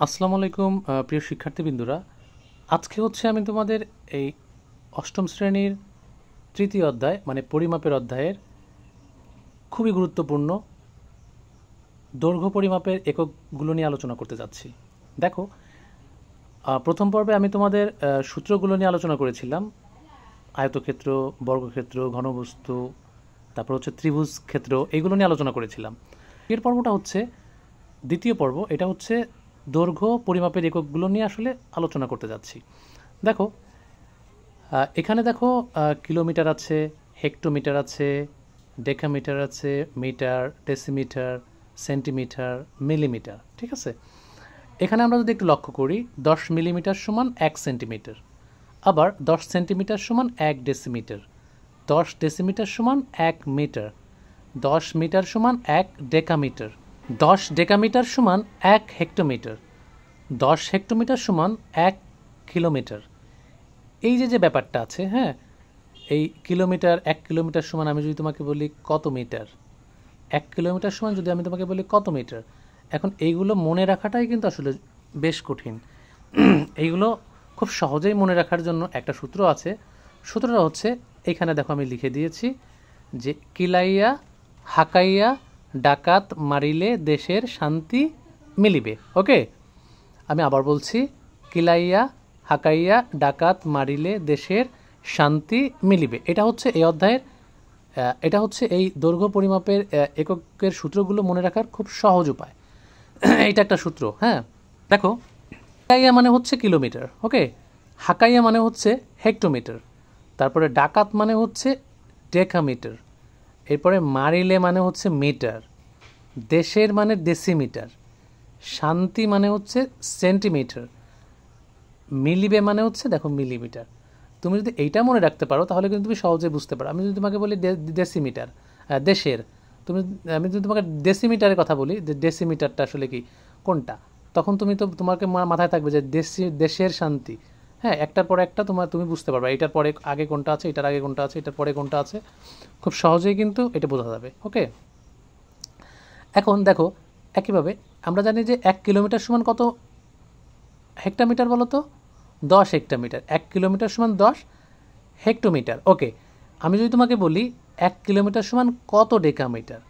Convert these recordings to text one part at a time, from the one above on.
আসসালামু আলাইকুম প্রিয় শিক্ষার্থীবৃন্দরা। আজকে হচ্ছে আমি তোমাদের এই অষ্টম শ্রেণীর তৃতীয় অধ্যায় মানে পরিমাপের অধ্যায়ের খুবই গুরুত্বপূর্ণ দৈর্ঘ্য পরিমাপের এককগুলো নিয়ে আলোচনা করতে যাচ্ছি। দেখো, প্রথম পর্বে আমি তোমাদের সূত্রগুলো নিয়ে আলোচনা করেছিলাম। আয়তক্ষেত্র, বর্গক্ষেত্র, ঘনবস্তু, তারপর হচ্ছে ত্রিভুজ ক্ষেত্র, এইগুলো নিয়ে আলোচনা করেছিলাম। এর পর্বটা হচ্ছে দ্বিতীয় পর্ব, এটা হচ্ছে দৈর্ঘ্য পরিমাপের এককগুলো নিয়ে আসলে আলোচনা করতে যাচ্ছি। দেখো, এখানে দেখো কিলোমিটার আছে, হেক্টোমিটার আছে, ডেকামিটার আছে, মিটার, ডেসিমিটার, সেন্টিমিটার, মিলিমিটার, ঠিক আছে। এখানে আমরা যদি একটু লক্ষ্য করি, 10 মিলিমিটার সমান 1 সেন্টিমিটার, আবার 10 সেন্টিমিটার সমান 1 ডেসিমিটার, 10 ডেসিমিটার সমান 1 মিটার, 10 মিটার সমান 1 ডেকামিটার, 10 ডেকামিটার সমান 1 হেক্টোমিটার, 10 হেক্টোমিটার সমান 1 কিলোমিটার। এই যে ব্যাপারটা আছে, হ্যাঁ, এই কিলোমিটার, 1 কিলোমিটার সমান আমি যদি তোমাকে বলি কত মিটার, 1 কিলোমিটার সমান যদি আমি তোমাকে বলি কত মিটার, এখন এইগুলো মনে রাখাটাই কিন্তু আসলে বেশ কঠিন। এইগুলো খুব সহজেই মনে রাখার জন্য একটা সূত্র আছে। সূত্রটা হচ্ছে, এইখানে দেখো আমি লিখে দিয়েছি যে কিলাইয়া হাকাইয়া ডাকাত মারিলে দেশের শান্তি মিলিবে। ওকে, আমি আবার বলছি, কিলাইয়া হাকাইয়া ডাকাত মারিলে দেশের শান্তি মিলিবে। এটা হচ্ছে এই অধ্যায়ের, এটা হচ্ছে এই দৈর্ঘ্য পরিমাপের এককের সূত্রগুলো মনে রাখার খুব সহজ উপায়। এটা একটা সূত্র, হ্যাঁ। দেখো, কিলাইয়া মানে হচ্ছে কিলোমিটার, ওকে, হাকাইয়া মানে হচ্ছে হেক্টোমিটার, তারপরে ডাকাত মানে হচ্ছে ডেকামিটার, এরপরে মারিলে মানে হচ্ছে মিটার, দেশের মানে ডেসিমিটার, শান্তি মানে হচ্ছে সেন্টিমিটার, মিলিবে মানে হচ্ছে দেখো মিলিমিটার। তুমি যদি এইটা মনে রাখতে পারো তাহলে কিন্তু তুমি সহজে বুঝতে পারো। আমি যদি তোমাকে বলি ডেসিমিটার, দেশের, আমি যদি তোমাকে ডেসিমিটারের কথা বলি, যে ডেসিমিটারটা আসলে কি, কোনটা, তখন তোমাকে মাথায় থাকবে যে দেশের শান্তি। হ্যাঁ, একটার পরে একটা তুমি বুঝতে পারবে এটার পরে আগে কোনটা আছে, এটার আগে কোনটা আছে, এটার পরে কোনটা আছে, খুব সহজেই কিন্তু এটা বোঝা যাবে। ওকে, এখন দেখো, একইভাবে আমরা জানি যে 1 কিলোমিটার সমান কত হেক্টোমিটার বলো তো, 10 হেক্টোমিটার। 1 কিলোমিটার সমান 10 হেক্টোমিটার। ওকে, আমি যদি তোমাকে বলি 1 কিলোমিটার সমান কত ডেকামিটার,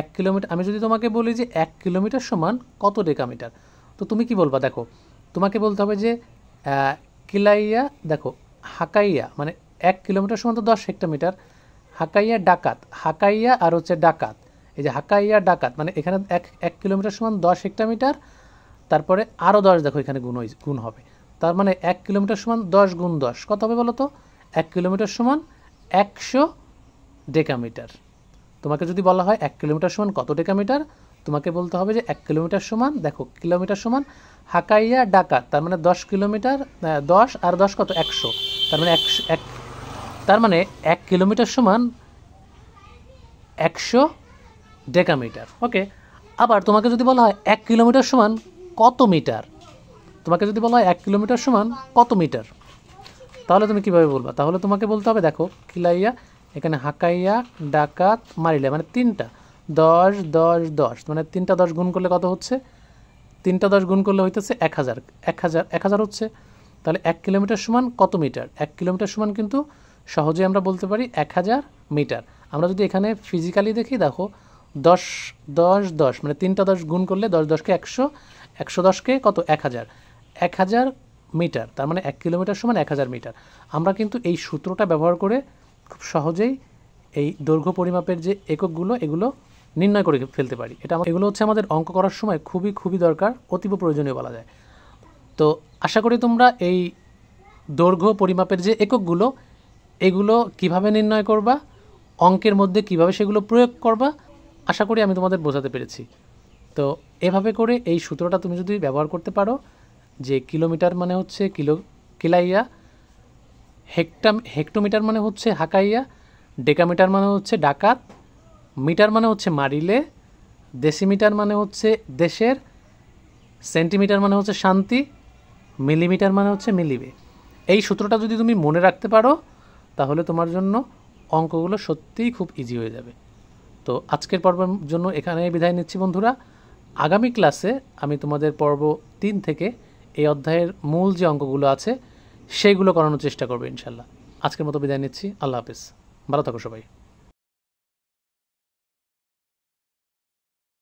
1 কিলোমিটার, আমি যদি তোমাকে বলি যে 1 কিলোমিটার সমান কত ডেকামিটার, তো তুমি কি বলবা? দেখো, তোমাকে বলতে হবে যে কিলাইয়া, দেখো হাকাইয়া মানে 1 কিলোমিটার সমান তো 10 হেক্টোমিটার, হাকাইয়া ডাকাত, হাকাইয়া আর হচ্ছে ডাকাত, এই যে হাকাইয়া ডাকাত মানে এখানে 1 কিলোমিটার সমান 10 হেক্টোমিটার, তারপরে আরও 10, দেখো এখানে গুণ হবে, তার মানে 1 কিলোমিটার সমান 10 গুণ 10 কত হবে বলো তো? 1 কিলোমিটার সমান 100 ডেকামিটার। তোমাকে যদি বলা হয় 1 কিলোমিটার সমান কত ডেকামিটার, তোমাকে বলতে হবে যে 1 কিলোমিটার সমান, দেখো কিলোমিটার সমান হাকাইয়া ডাকাত, তার মানে 10 কিলোমিটার, 10 আর 10 কত, 100, তার মানে 100, তার মানে 1 কিলোমিটার সমান 100 ডেকামিটার। ওকে, আবার তোমাকে যদি বলা হয় 1 কিলোমিটার সমান কত মিটার, তোমাকে যদি বলা হয় 1 কিলোমিটার সমান কত মিটার, তাহলে তুমি কিভাবে বলবা? তাহলে তোমাকে বলতে হবে, দেখো কিলাইয়া, এখানে হাকাইয়া ডাকাত মারিলে মানে তিনটা, 10 10 10, মানে 3টা 10 গুণ করলে কত হচ্ছে? 3টা 10 গুণ করলে হইতেছে 1000, 1000 হচ্ছে। তাহলে 1 কিলোমিটার সমান কত মিটার? 1 কিলোমিটার সমান কিন্তু সহজেই আমরা বলতে পারি 1000 মিটার। আমরা যদি এখানে ফিজিক্যালি দেখি, দেখো 10 10 10, মানে 3টা 10 গুণ করলে 10 10কে 100, 110কে কত, 1000, 1000 মিটার, তার মানে 1 কিলোমিটার সমান 1000 মিটার। আমরা কিন্তু এই সূত্রটা ব্যবহার করে খুব সহজেই এই দৈর্ঘ্য পরিমাপের যে এককগুলো, এগুলো নির্ণয় করে ফেলতে পারি। এগুলো হচ্ছে আমাদের অঙ্ক করার সময় খুবই খুবই দরকার, অতীব প্রয়োজনীয় বলা যায়। তো আশা করি তোমরা এই দৈর্ঘ্য পরিমাপের যে এককগুলো, এগুলো কিভাবে নির্ণয় করবা, অঙ্কের মধ্যে কিভাবে সেগুলো প্রয়োগ করবা, আশা করি আমি তোমাদের বোঝাতে পেরেছি। তো এভাবে করে এই সূত্রটা তুমি যদি ব্যবহার করতে পারো, যে কিলোমিটার মানে হচ্ছে কিলাইয়া, হেক্টোমিটার মানে হচ্ছে হাকাইয়া, ডেকামিটার মানে হচ্ছে ডাকাত, মিটার মানে হচ্ছে মারিলে, ডেসিমিটার মানে হচ্ছে দেশের, সেন্টিমিটার মানে হচ্ছে শান্তি, মিলিমিটার মানে হচ্ছে মিলিবে। এই সূত্রটা যদি তুমি মনে রাখতে পারো তাহলে তোমার জন্য অঙ্কগুলো সত্যিই খুব ইজি হয়ে যাবে। তো আজকের পর্বের জন্য এখানে বিদায় নিচ্ছি বন্ধুরা। আগামী ক্লাসে আমি তোমাদের পর্ব 3 থেকে এই অধ্যায়ের মূল যে অঙ্কগুলো আছে সেইগুলো করানোর চেষ্টা করবো ইনশাল্লাহ। আজকের মতো বিদায় নিচ্ছি। আল্লাহ হাফেজ। ভালো থাকো সবাই।